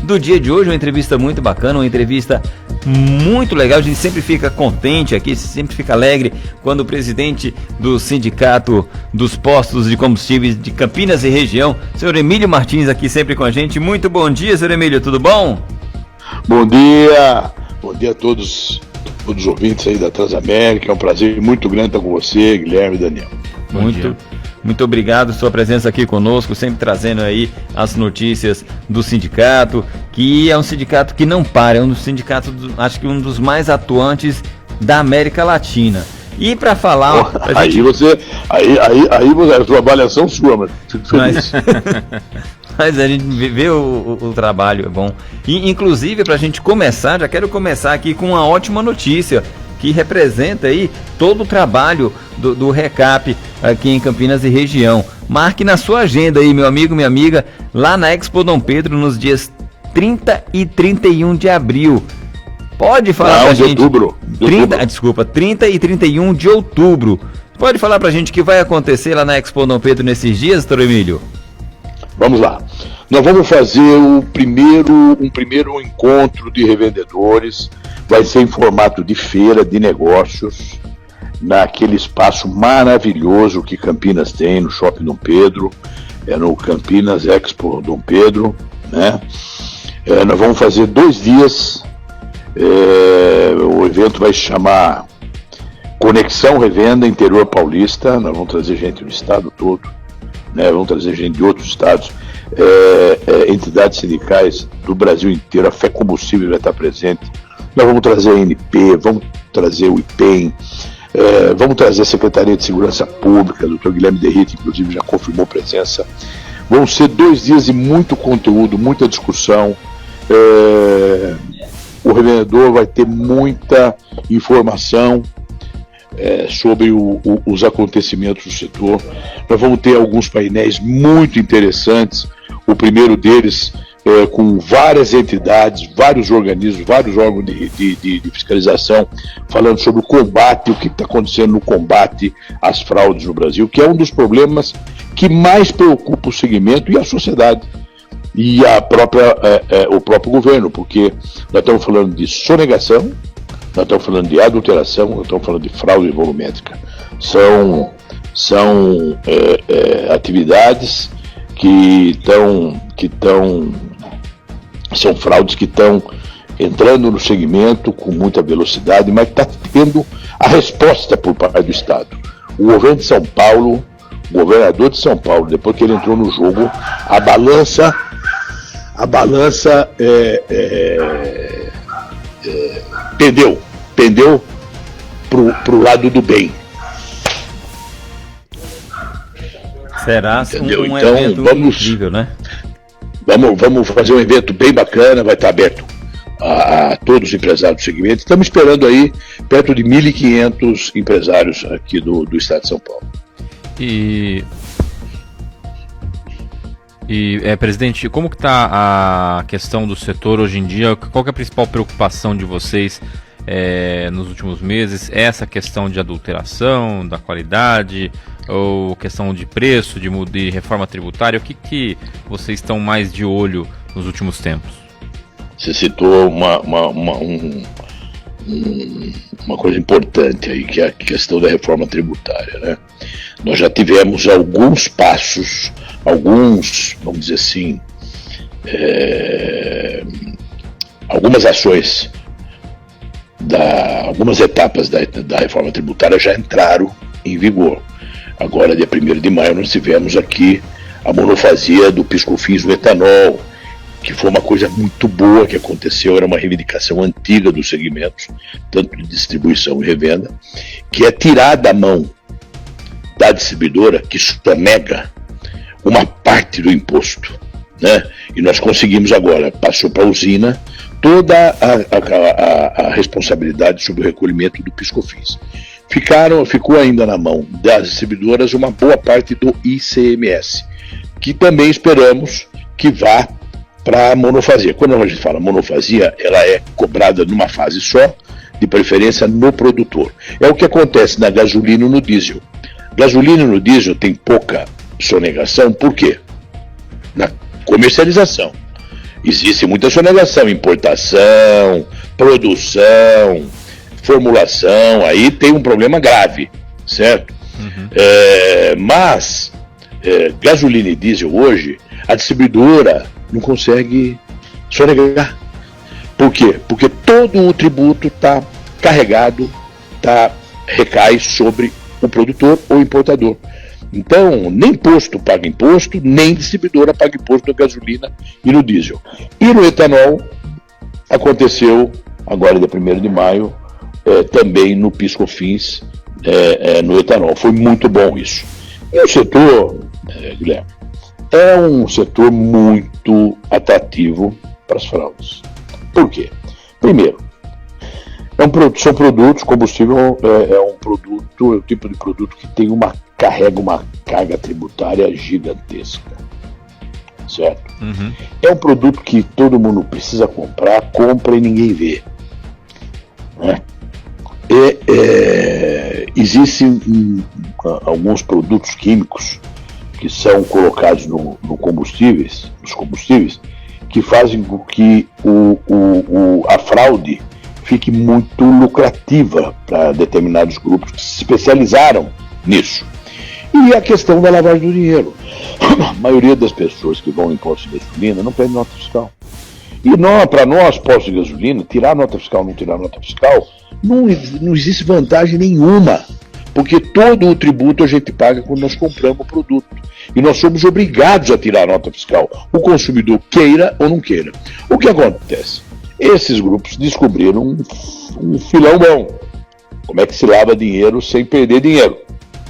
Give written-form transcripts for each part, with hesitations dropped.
do dia de hoje, uma entrevista muito bacana, uma entrevista muito legal. A gente sempre fica contente aqui, sempre fica alegre quando o presidente do Sindicato dos Postos de Combustíveis de Campinas e região, senhor Emílio Martins, aqui sempre com a gente. Muito bom dia, senhor Emílio, tudo bom? Bom dia a todos os ouvintes aí da Transamérica. É um prazer muito grande estar com você, Guilherme e Daniel. Muito obrigado pela sua presença aqui conosco, sempre trazendo aí as notícias do sindicato, que é um sindicato que não para, é um dos sindicatos, acho que um dos mais atuantes da América Latina. E para falar... Aí a sua avaliação sua, mas fico feliz. Mas a gente vê o trabalho, é bom. E, inclusive, para a gente começar, já quero começar aqui com uma ótima notícia, que representa aí todo o trabalho do RECAP aqui em Campinas e região. Marque na sua agenda aí, meu amigo, minha amiga, lá na Expo Dom Pedro, nos dias 30 e 31 de abril. Pode falar pra gente... outubro. 30 e 31 de outubro. Pode falar pra gente o que vai acontecer lá na Expo Dom Pedro nesses dias, doutor Emílio? Vamos lá. Nós vamos fazer um primeiro encontro de revendedores. Vai ser em formato de feira de negócios, naquele espaço maravilhoso que Campinas tem, no Shopping Dom Pedro, no Campinas Expo Dom Pedro, né? Nós vamos fazer 2 dias, o evento vai se chamar Conexão Revenda Interior Paulista. Nós vamos trazer gente do estado todo, né? Vamos trazer gente de outros estados, entidades sindicais do Brasil inteiro. A Fé Combustível vai estar presente. Nós vamos trazer a ANP, vamos trazer o IPEM, vamos trazer a Secretaria de Segurança Pública, o Dr. Guilherme Derrite, inclusive, já confirmou presença. Vão ser 2 dias de muito conteúdo, muita discussão. O revendedor vai ter muita informação sobre os acontecimentos do setor. Nós vamos ter alguns painéis muito interessantes. O primeiro deles com várias entidades, vários organismos, vários órgãos de fiscalização, falando sobre o combate, o que está acontecendo no combate às fraudes no Brasil, que é um dos problemas que mais preocupa o segmento e a sociedade e o próprio governo, porque nós estamos falando de sonegação, nós estamos falando de adulteração, nós estamos falando de fraude volumétrica. São atividades são fraudes que estão entrando no segmento com muita velocidade, mas está tendo a resposta por parte do Estado. O governo de São Paulo, o governador de São Paulo, depois que ele entrou no jogo, a balança pendeu pro lado do bem. Será entendeu? Um então, evento incrível, né? Vamos fazer um evento bem bacana, vai estar aberto a todos os empresários do segmento. Estamos esperando aí perto de 1.500 empresários aqui do estado de São Paulo. Presidente, como que está a questão do setor hoje em dia? Qual que é a principal preocupação de vocês nos últimos meses? É essa questão de adulteração, da qualidade, ou questão de preço, de reforma tributária? O que vocês estão mais de olho nos últimos tempos? Você citou uma coisa importante aí, que é a questão da reforma tributária, né? Nós já tivemos alguns passos, vamos dizer assim, algumas ações, algumas etapas da reforma tributária já entraram em vigor. Agora, dia 1º de maio, nós tivemos aqui a monofasia do piscofins do etanol, que foi uma coisa muito boa que aconteceu, era uma reivindicação antiga dos segmentos, tanto de distribuição e revenda, que é tirar da mão da distribuidora, que sonega, uma parte do imposto, né? E nós conseguimos agora, passou para a usina, toda a responsabilidade sobre o recolhimento do piscofins. Ficou ainda na mão das distribuidoras uma boa parte do ICMS, que também esperamos que vá para a monofasia. Quando a gente fala monofasia, ela é cobrada numa fase só, de preferência no produtor. É o que acontece na gasolina e no diesel. Gasolina e no diesel tem pouca sonegação, por quê? Na comercialização. existe muita sonegação, importação, produção, formulação, aí tem um problema grave, certo? Mas gasolina e diesel hoje, a distribuidora não consegue sonegar. Por quê? Porque todo o tributo está carregado, recai sobre o produtor ou importador. Então, nem posto paga imposto, nem distribuidora paga imposto na gasolina e no diesel. E no etanol, aconteceu, agora dia 1º de maio, também no PIS/COFINS, no etanol. Foi muito bom isso. E o setor, Guilherme, é um setor muito atrativo para as fraudes. Por quê? Primeiro, são produtos, combustível é o tipo de produto que carrega uma carga tributária gigantesca, certo? É um produto que todo mundo precisa compra e ninguém vê, né? Existem alguns produtos químicos que são colocados nos combustíveis, que fazem com que a fraude fique muito lucrativa para determinados grupos que se especializaram nisso. E a questão da lavagem do dinheiro. A maioria das pessoas que vão em postos de gasolina não pede nota fiscal. E para nós, postos de gasolina, tirar nota fiscal, não tirar nota fiscal, não existe vantagem nenhuma. Porque todo o tributo a gente paga quando nós compramos o produto. E nós somos obrigados a tirar a nota fiscal, o consumidor queira ou não queira. O que acontece? Esses grupos descobriram um filão bom. Como é que se lava dinheiro sem perder dinheiro,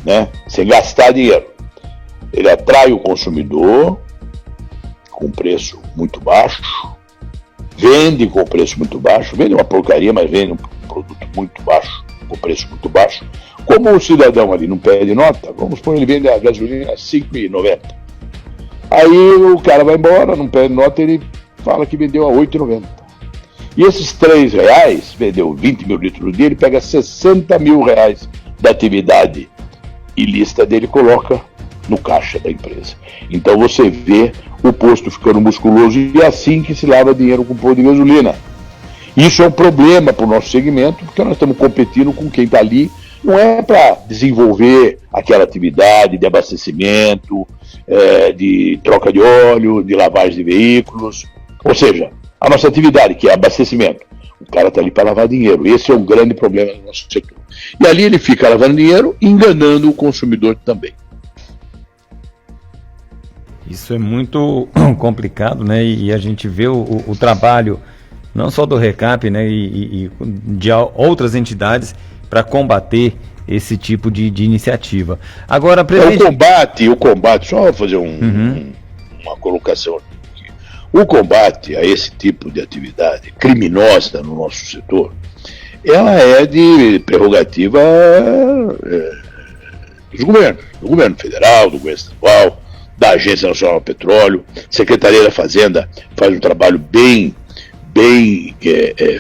né? Sem gastar dinheiro. Ele atrai o consumidor com preço muito baixo, vende com preço muito baixo, vende uma porcaria, mas vende um produto muito baixo, com preço muito baixo. Como o cidadão ali não pede nota, vamos supor, ele vende a gasolina a R$ 5,90. Aí o cara vai embora, não pede nota, ele fala que vendeu a R$ 8,90. E esses R$3, vendeu 20 mil litros no dia, ele pega 60 mil reais da atividade ilícita dele e coloca no caixa da empresa. Então você vê o posto ficando musculoso e é assim que se lava dinheiro com o posto de gasolina. Isso é um problema para o nosso segmento, porque nós estamos competindo com quem está ali. Não é para desenvolver aquela atividade de abastecimento, de troca de óleo, de lavagem de veículos. Ou seja, a nossa atividade, que é abastecimento, o cara está ali para lavar dinheiro. Esse é um grande problema do nosso setor. E ali ele fica lavando dinheiro e enganando o consumidor também. Isso é muito complicado, né? E a gente vê o trabalho, não só do RECAP, né? E de outras entidades para combater esse tipo de iniciativa. Agora, o combate, só fazer uma colocação aqui. O combate a esse tipo de atividade criminosa no nosso setor, ela é de prerrogativa dos governos, do governo federal, do governo estadual, da Agência Nacional do Petróleo. Secretaria da Fazenda faz um trabalho bem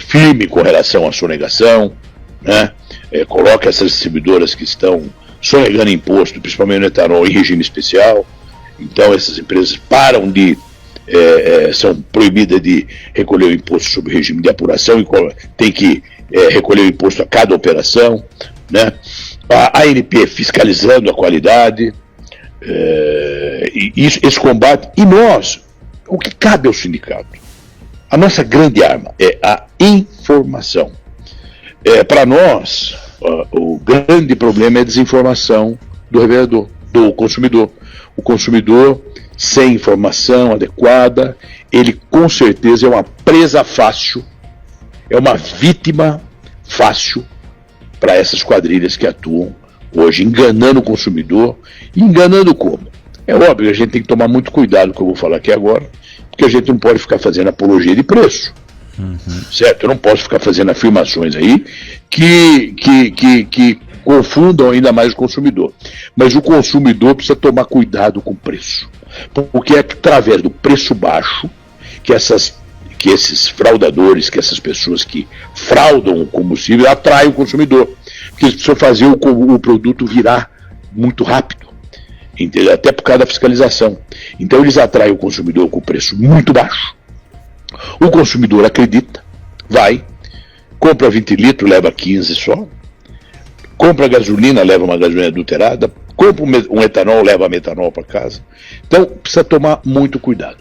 firme com relação à sonegação, né? Coloca essas distribuidoras que estão sonegando imposto, principalmente no etanol, em regime especial. Então essas empresas são proibidas de recolher o imposto sob regime de apuração e tem que recolher o imposto a cada operação, né? A ANP fiscalizando a qualidade, esse combate. E nós, o que cabe ao sindicato? A nossa grande arma é a informação. Para nós, o grande problema é a desinformação do revendedor, do consumidor. O consumidor, sem informação adequada, ele com certeza é uma presa fácil, é uma vítima fácil para essas quadrilhas que atuam hoje, enganando o consumidor. E enganando como? É óbvio, a gente tem que tomar muito cuidado com o que eu vou falar aqui agora, porque a gente não pode ficar fazendo apologia de preço. Certo? Eu não posso ficar fazendo afirmações aí que confundam ainda mais o consumidor. Mas o consumidor precisa tomar cuidado com o preço. Porque é através do preço baixo que esses fraudadores, que essas pessoas que fraudam o combustível atraem o consumidor. Porque eles precisam fazer o produto virar muito rápido, entendeu? Até por causa da fiscalização. Então eles atraem o consumidor com preço muito baixo, O consumidor acredita, vai, compra 20 litros, leva 15 só, compra gasolina, leva uma gasolina adulterada, compra um etanol, leva metanol para casa. Então, precisa tomar muito cuidado.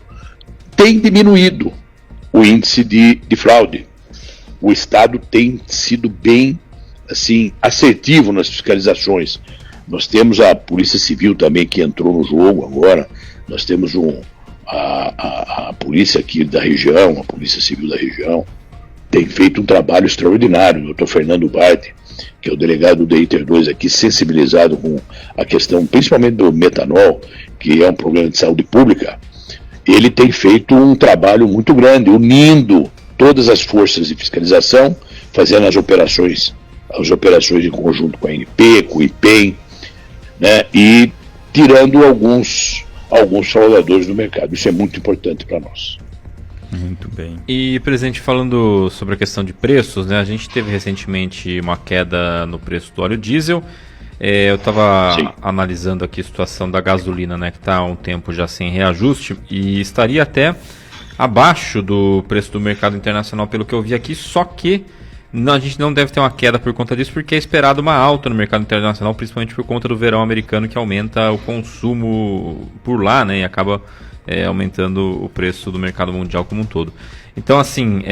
Tem diminuído o índice de fraude. O Estado tem sido bem, assim, assertivo nas fiscalizações. Nós temos a Polícia Civil também que entrou no jogo agora. Nós temos a polícia aqui da região, a Polícia Civil da região, tem feito um trabalho extraordinário. O Dr. Fernando Bardi, que é o delegado do ITER 2 aqui, sensibilizado com a questão, principalmente do metanol, que é um problema de saúde pública, ele tem feito um trabalho muito grande, unindo todas as forças de fiscalização, fazendo as operações em conjunto com a ANP, com o IPEM, né, e tirando alguns fraudadores do mercado. Isso é muito importante para nós. Muito bem. E, presidente, falando sobre a questão de preços, né, a gente teve recentemente uma queda no preço do óleo diesel. Eu estava analisando aqui a situação da gasolina, né, que está há um tempo já sem reajuste e estaria até abaixo do preço do mercado internacional, pelo que eu vi aqui, só que a gente não deve ter uma queda por conta disso, porque é esperado uma alta no mercado internacional, principalmente por conta do verão americano, que aumenta o consumo por lá, né, e acaba aumentando o preço do mercado mundial como um todo. Então, assim,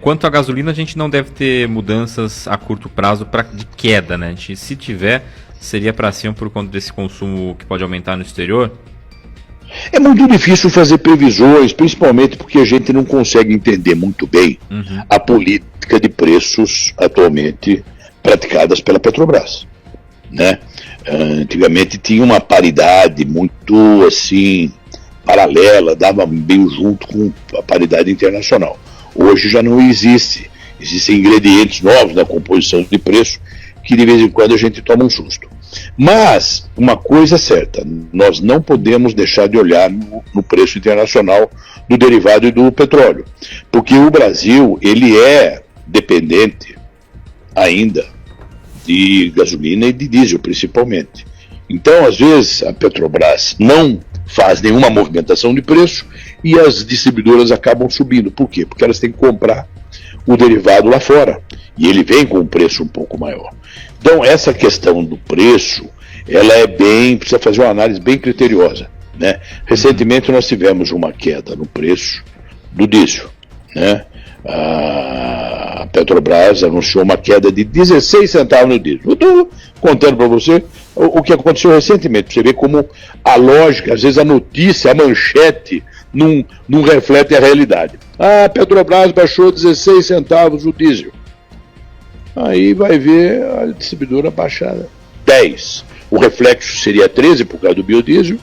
quanto à gasolina, a gente não deve ter mudanças a curto prazo de queda, né? Se tiver, seria para cima por conta desse consumo que pode aumentar no exterior? É muito difícil fazer previsões, principalmente porque a gente não consegue entender muito bem a política de preços atualmente praticadas pela Petrobras, né? Antigamente tinha uma paridade muito, assim, paralela, dava meio junto com a paridade internacional. Hoje já não existe. Existem ingredientes novos na composição de preço que de vez em quando a gente toma um susto. Mas uma coisa é certa, nós não podemos deixar de olhar no preço internacional do derivado e do petróleo, porque o Brasil ele é dependente ainda de gasolina e de diesel principalmente. Então, às vezes, a Petrobras não faz nenhuma movimentação de preço e as distribuidoras acabam subindo. Por quê? Porque elas têm que comprar o derivado lá fora e ele vem com um preço um pouco maior. Então, essa questão do preço, ela precisa fazer uma análise bem criteriosa, né? Recentemente nós tivemos uma queda no preço do diesel, né? A Petrobras anunciou uma queda de 16 centavos no diesel. Eu estou contando para você o que aconteceu recentemente, para você ver como a lógica, às vezes a notícia, a manchete, não reflete a realidade. A Petrobras baixou 16 centavos o diesel. Aí vai ver a distribuidora baixar 10. O reflexo seria 13 por causa do biodiesel,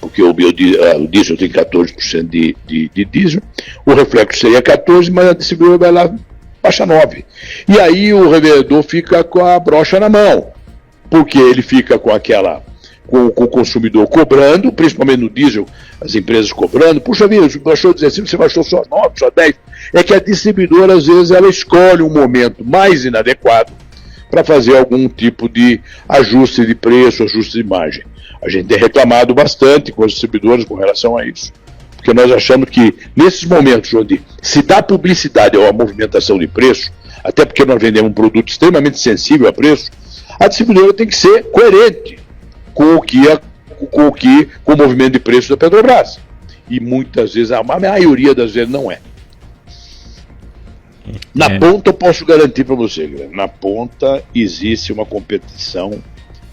porque o diesel tem 14% de diesel. O reflexo seria 14, mas a distribuidora vai lá, baixa 9. E aí o revendedor fica com a brocha na mão, porque ele fica com o consumidor cobrando, principalmente no diesel, as empresas cobrando. Puxa vida, baixou 16, você baixou só 9, só 10. É que a distribuidora, às vezes, ela escolhe um momento mais inadequado para fazer algum tipo de ajuste de preço, ajuste de margem. A gente tem reclamado bastante com as distribuidoras com relação a isso, porque nós achamos que nesses momentos onde se dá publicidade a uma movimentação de preço, até porque nós vendemos um produto extremamente sensível a preço, a distribuidora tem que ser coerente com o movimento de preço da Petrobras. E muitas vezes, a maioria das vezes não é. Na ponta eu posso garantir para você, Guilherme, na ponta existe uma competição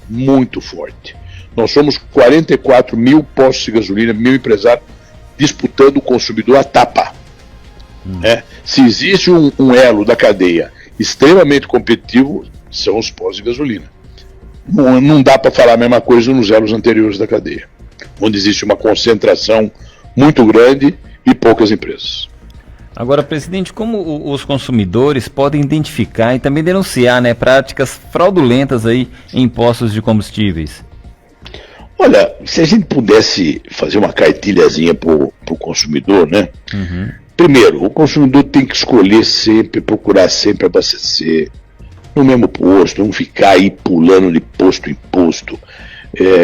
muito forte. Nós somos 44 mil postos de gasolina, 1.000 empresários disputando o consumidor a tapa. Se existe um elo da cadeia extremamente competitivo, são os postos de gasolina. Não dá para falar a mesma coisa nos elos anteriores da cadeia, onde existe uma concentração muito grande e poucas empresas. Agora, presidente, como os consumidores podem identificar e também denunciar, né, práticas fraudulentas aí em postos de combustíveis? Olha, se a gente pudesse fazer uma cartilhazinha para o consumidor, né? Primeiro, o consumidor tem que escolher sempre, procurar sempre abastecer no mesmo posto, não ficar aí pulando de posto em posto,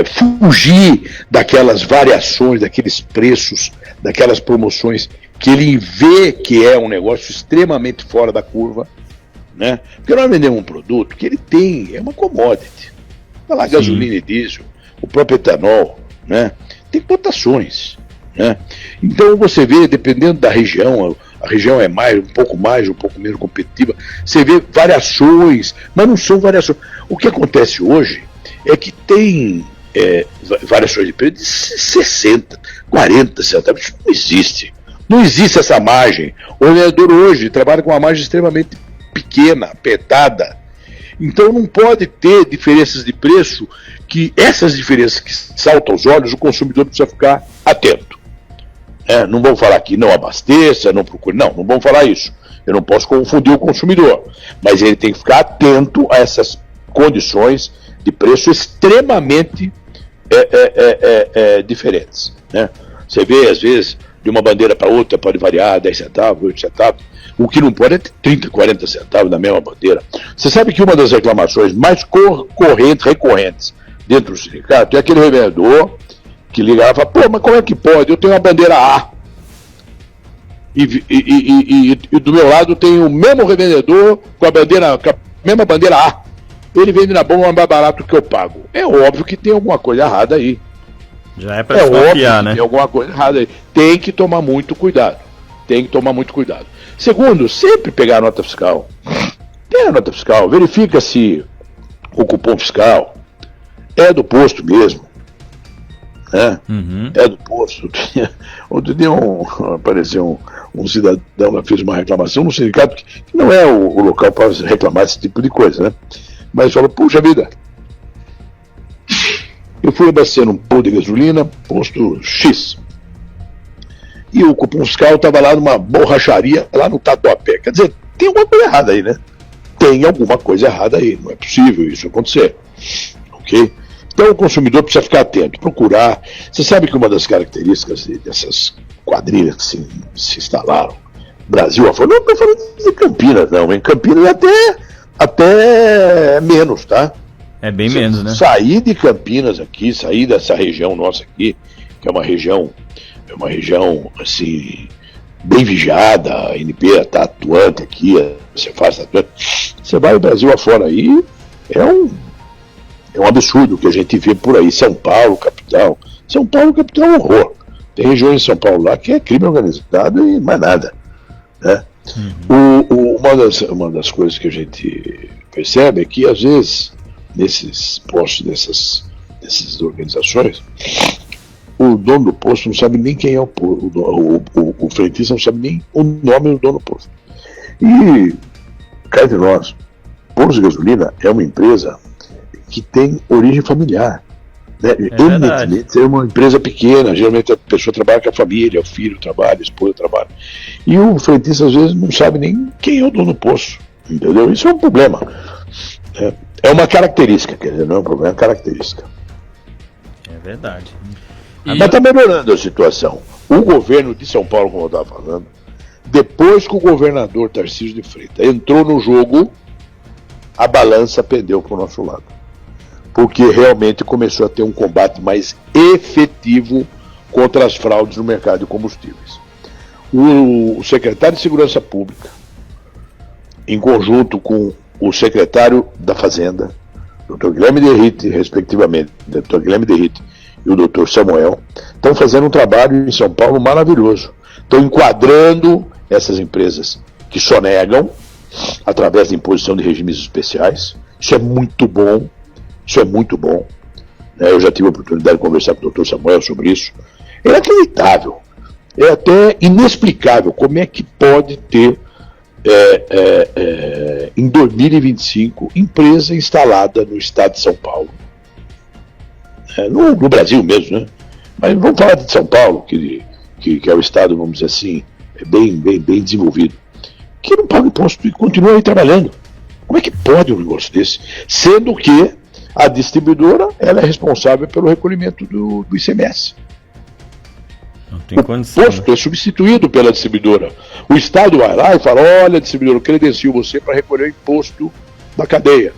fugir daquelas variações, daqueles preços daquelas promoções que ele vê que é um negócio extremamente fora da curva, né? Porque nós vendemos um produto que ele tem, é uma commodity. Olha lá, gasolina e diesel, o próprio etanol, né? Tem cotações, né? Então você vê, dependendo da região, a região é um pouco menos competitiva, você vê variações, mas não são variações. O que acontece hoje é que tem variações de preço de 60, 40 centavos. Isso não existe. Não existe essa margem. O vendedor hoje trabalha com uma margem extremamente pequena, apertada. Então não pode ter diferenças de preço, que essas diferenças que saltam aos olhos, o consumidor precisa ficar atento. Não vamos falar que não abasteça, não procure. Não vamos falar isso. Eu não posso confundir o consumidor. Mas ele tem que ficar atento a essas condições de preço extremamente diferentes. Né? Você vê, às vezes, de uma bandeira para outra pode variar 10 centavos, 8 centavos. O que não pode é ter 30, 40 centavos na mesma bandeira. Você sabe que uma das reclamações mais recorrentes dentro do sindicato é aquele revendedor que liga lá e fala: pô, mas como é que pode? Eu tenho uma bandeira A. E do meu lado tem o mesmo revendedor com a mesma bandeira A. Ele vende na bomba mais barato que eu pago. É óbvio que tem alguma coisa errada aí. Já é para desconfiar, né? Tem alguma coisa errada aí. Tem que tomar muito cuidado. Segundo, sempre pegar a nota fiscal. Pega a nota fiscal, verifica se o cupom fiscal é do posto mesmo. Né? É do posto. Outro dia apareceu um cidadão que fez uma reclamação no sindicato, que não é o local para reclamar esse tipo de coisa, né? Mas falou: puxa vida, eu fui abastecer um posto de gasolina, posto X, e o cupom fiscal estava lá numa borracharia, lá no Tatuapé. Quer dizer, tem alguma coisa errada aí, né? Tem alguma coisa errada aí, não é possível isso acontecer. Ok? Então o consumidor precisa ficar atento, procurar. Você sabe que uma das características dessas quadrilhas que se instalaram Brasil afora, não estou falando de Campinas, não. Em Campinas é até menos, tá? É bem menos, né? Sair de Campinas aqui, sair dessa região nossa aqui, que é uma região assim, bem vigiada, a ANP está atuante aqui, você faz atuante. Você vai o Brasil afora aí, é um absurdo que a gente vê por aí. São Paulo, capital. São Paulo, capital, é um horror. Tem regiões de São Paulo lá que é crime organizado e mais nada. Né? Uma das coisas que a gente percebe é que, às vezes, nesses postos dessas organizações, o dono do posto não sabe nem quem é o frentista não sabe nem o nome do dono do posto. E, cá entre nós, Posto de Gasolina é uma empresa que tem origem familiar. Né? Evidentemente, é uma empresa pequena, geralmente a pessoa trabalha com a família, o filho trabalha, a esposa trabalha. E o frentista, às vezes, não sabe nem quem é o dono do posto. Entendeu? Isso é um problema. É uma característica, quer dizer, não é um problema, é uma característica. É verdade. Mas está melhorando a situação. O governo de São Paulo, como eu estava falando, depois que o governador Tarcísio de Freitas entrou no jogo, a balança pendeu para o nosso lado. Porque realmente começou a ter um combate mais efetivo contra as fraudes no mercado de combustíveis. O secretário de Segurança Pública, em conjunto com o secretário da Fazenda, Dr. Guilherme Derrite, respectivamente, Dr. Guilherme Derrite e o Dr. Samuel, estão fazendo um trabalho em São Paulo maravilhoso. Estão enquadrando essas empresas que sonegam através da imposição de regimes especiais. Isso é muito bom. Eu já tive a oportunidade de conversar com o Dr. Samuel sobre isso. É inacreditável. É até inexplicável como é que pode ter, em 2025, empresa instalada no estado de São Paulo. No Brasil mesmo, né? Mas vamos falar de São Paulo, que é o estado, vamos dizer assim, bem desenvolvido, que não paga imposto e continua aí trabalhando. Como é que pode um negócio desse? Sendo que a distribuidora, ela é responsável pelo recolhimento do ICMS. Não tem condição. O posto é substituído pela distribuidora. O Estado vai lá e fala: olha, distribuidora, eu credencio você para recolher o imposto da cadeia,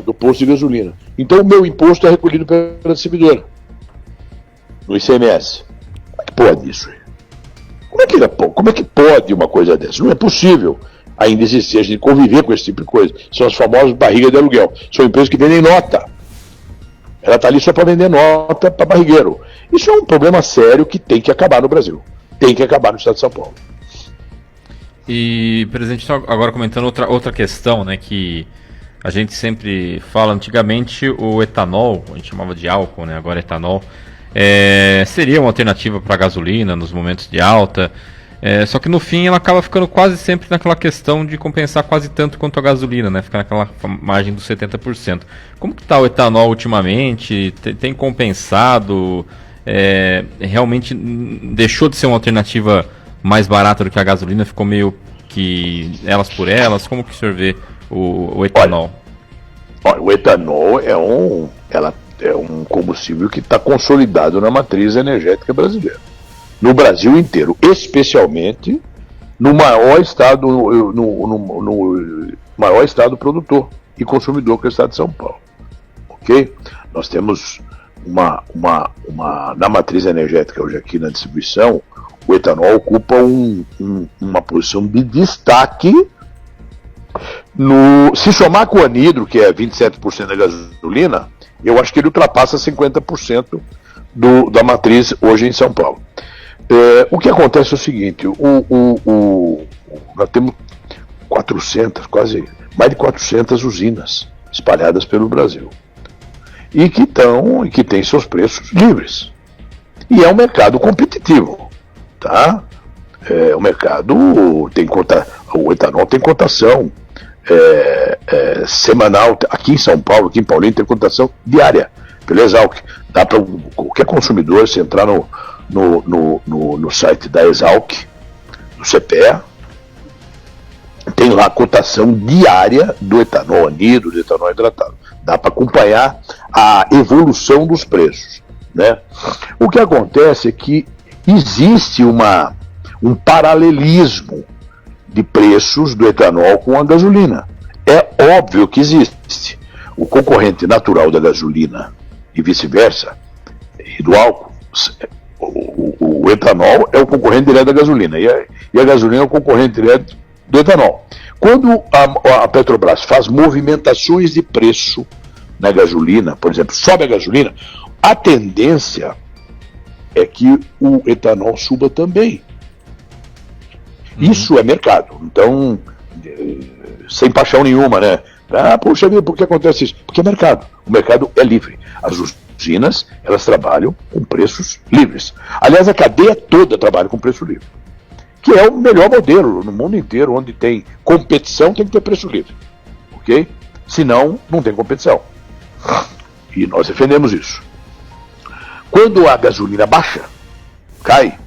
do posto de gasolina. Então o meu imposto é recolhido pela distribuidora. no ICMS. Como é que pode isso? Como é que pode uma coisa dessa? Não é possível ainda existir, a gente conviver com esse tipo de coisa. São as famosas barrigas de aluguel. São empresas que vendem nota. Ela está ali só para vender nota para barrigueiro. Isso é um problema sério que tem que acabar no Brasil. Tem que acabar no estado de São Paulo. E, presidente, agora comentando outra questão, né, que a gente sempre fala, antigamente o etanol, a gente chamava de álcool, né, agora etanol, seria uma alternativa para a gasolina nos momentos de alta, só que no fim ela acaba ficando quase sempre naquela questão de compensar quase tanto quanto a gasolina, né, fica naquela margem dos 70%. Como que está o etanol ultimamente? Tem compensado? Realmente deixou de ser uma alternativa mais barata do que a gasolina, ficou meio que elas por elas? Como que o senhor vê o etanol? Olha, o etanol é um combustível que está consolidado na matriz energética brasileira. No Brasil inteiro, especialmente no maior estado, no maior estado produtor e consumidor, que é o estado de São Paulo. Ok? Nós temos na matriz energética hoje aqui na distribuição, o etanol ocupa uma posição de destaque. Se somar com o anidro, que é 27% da gasolina, eu acho que ele ultrapassa 50% da matriz hoje em São Paulo. O que acontece é o seguinte, nós temos 400, quase mais de 400 usinas espalhadas pelo Brasil e que têm seus preços livres. E é um mercado competitivo, tá? O mercado o etanol tem cotação semanal, aqui em São Paulo, aqui em Paulínia, tem cotação diária pelo Exalc. Dá para qualquer consumidor, se entrar no site da Exalc, do CPEA, tem lá a cotação diária do etanol anidro, do etanol hidratado. Dá para acompanhar a evolução dos preços, né? O que acontece é que existe um paralelismo de preços do etanol com a gasolina. É óbvio que existe. O concorrente natural da gasolina e vice-versa, e do álcool, o etanol é o concorrente direto da gasolina, e a gasolina é o concorrente direto do etanol. Quando a Petrobras faz movimentações de preço na gasolina, por exemplo, sobe a gasolina, a tendência é que o etanol suba também. Isso é mercado. Então, sem paixão nenhuma, né? Poxa vida, por que acontece isso? Porque é mercado. O mercado é livre. As usinas, elas trabalham com preços livres. Aliás, a cadeia toda trabalha com preço livre, que é o melhor modelo no mundo inteiro. Onde tem competição, tem que ter preço livre. Ok? Senão, não tem competição. E nós defendemos isso. Quando a gasolina baixa, cai,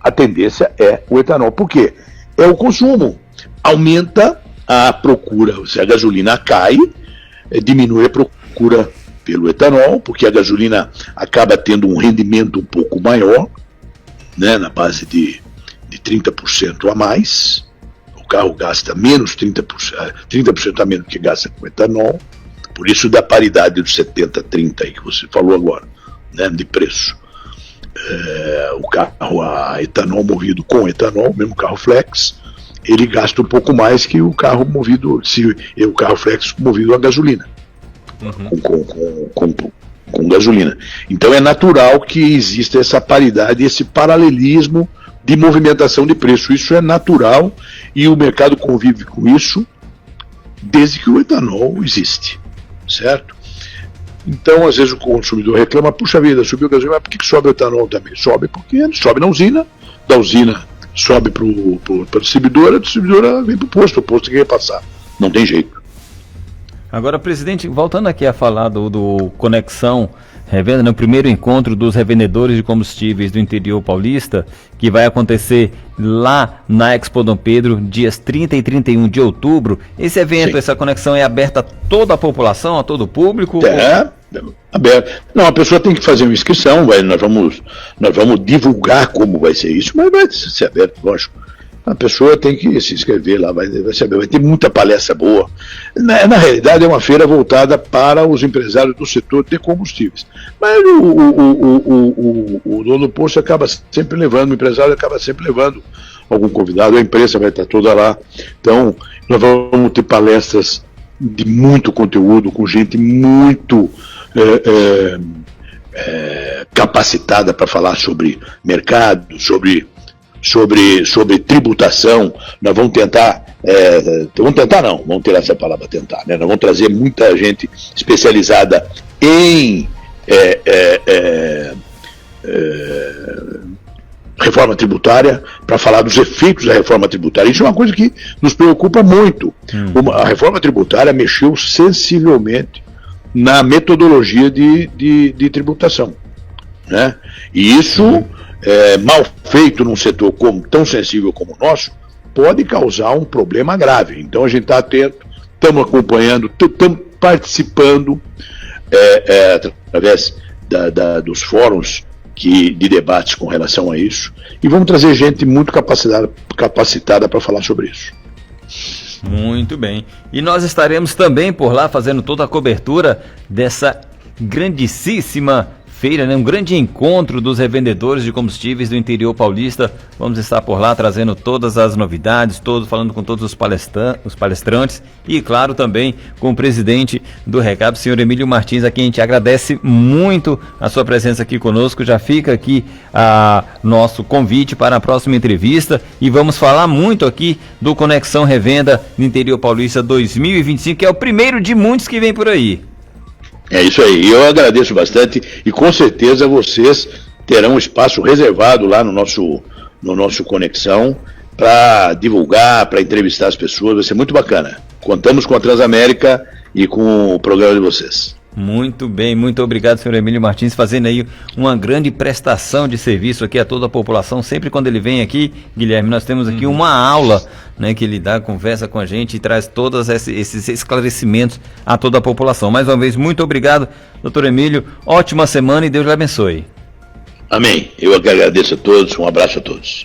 a tendência é o etanol. Por quê? É o consumo. Aumenta a procura. Se a gasolina cai, diminui a procura pelo etanol, porque a gasolina acaba tendo um rendimento um pouco maior, né, na base de 30% a mais. O carro gasta menos 30% a menos que gasta com etanol. Por isso da paridade dos 70-30 aí que você falou agora, né, de preço. O carro a etanol movido com etanol, mesmo carro flex, ele gasta um pouco mais que o carro movido, o carro flex movido a gasolina, com gasolina. Então é natural que exista essa paridade, esse paralelismo de movimentação de preço. Isso é natural e o mercado convive com isso desde que o etanol existe, certo? Então, às vezes o consumidor reclama, puxa vida, subiu o gasolina, mas por que sobe o etanol também? Sobe porque ele sobe na usina, da usina sobe para a distribuidora vem para o posto tem que repassar. Não tem jeito. Agora, presidente, voltando aqui a falar do Conexão Revenda, no primeiro encontro dos revendedores de combustíveis do interior paulista, que vai acontecer lá na Expo Dom Pedro, dias 30 e 31 de outubro. Esse evento, sim, essa conexão é aberta a toda a população, a todo o público? Aberto. Não, a pessoa tem que fazer uma inscrição, nós vamos divulgar como vai ser isso, mas vai ser aberto, lógico. a pessoa tem que se inscrever lá, vai saber, vai ter muita palestra boa. Na realidade, é uma feira voltada para os empresários do setor de combustíveis. Mas o dono do posto acaba sempre levando, o empresário acaba sempre levando algum convidado, a imprensa vai estar toda lá. Então, nós vamos ter palestras de muito conteúdo, com gente muito capacitada para falar sobre mercado, sobre tributação. Nós vamos tentar, vamos ter essa palavra tentar, né? Nós vamos trazer muita gente especializada em reforma tributária, para falar dos efeitos da reforma tributária. Isso é uma coisa que nos preocupa muito. A reforma tributária mexeu sensivelmente na metodologia de tributação, né? E isso, mal feito num setor tão sensível como o nosso, pode causar um problema grave. Então a gente está atento, estamos acompanhando, estamos participando através dos fóruns de debates com relação a isso, e vamos trazer gente muito capacitada para falar sobre isso. Muito bem. E nós estaremos também por lá fazendo toda a cobertura dessa grandíssima feira, né? Um grande encontro dos revendedores de combustíveis do interior paulista. Vamos estar por lá trazendo todas as novidades, falando com todos os palestrantes e, claro, também com o presidente do RECAB, senhor Emílio Martins, a quem a gente agradece muito a sua presença aqui conosco. Já fica aqui nosso convite para a próxima entrevista e vamos falar muito aqui do Conexão Revenda no interior paulista 2025, que é o primeiro de muitos que vem por aí. É isso aí, eu agradeço bastante e com certeza vocês terão um espaço reservado lá no nosso Conexão para divulgar, para entrevistar as pessoas, vai ser muito bacana. Contamos com a Transamérica e com o programa de vocês. Muito bem, muito obrigado, senhor Emílio Martins, fazendo aí uma grande prestação de serviço aqui a toda a população. Sempre quando ele vem aqui, Guilherme, nós temos aqui uma aula, né, que ele dá, conversa com a gente e traz todos esses esclarecimentos a toda a população. Mais uma vez, muito obrigado, doutor Emílio, ótima semana e Deus lhe abençoe. Amém, eu agradeço a todos, um abraço a todos.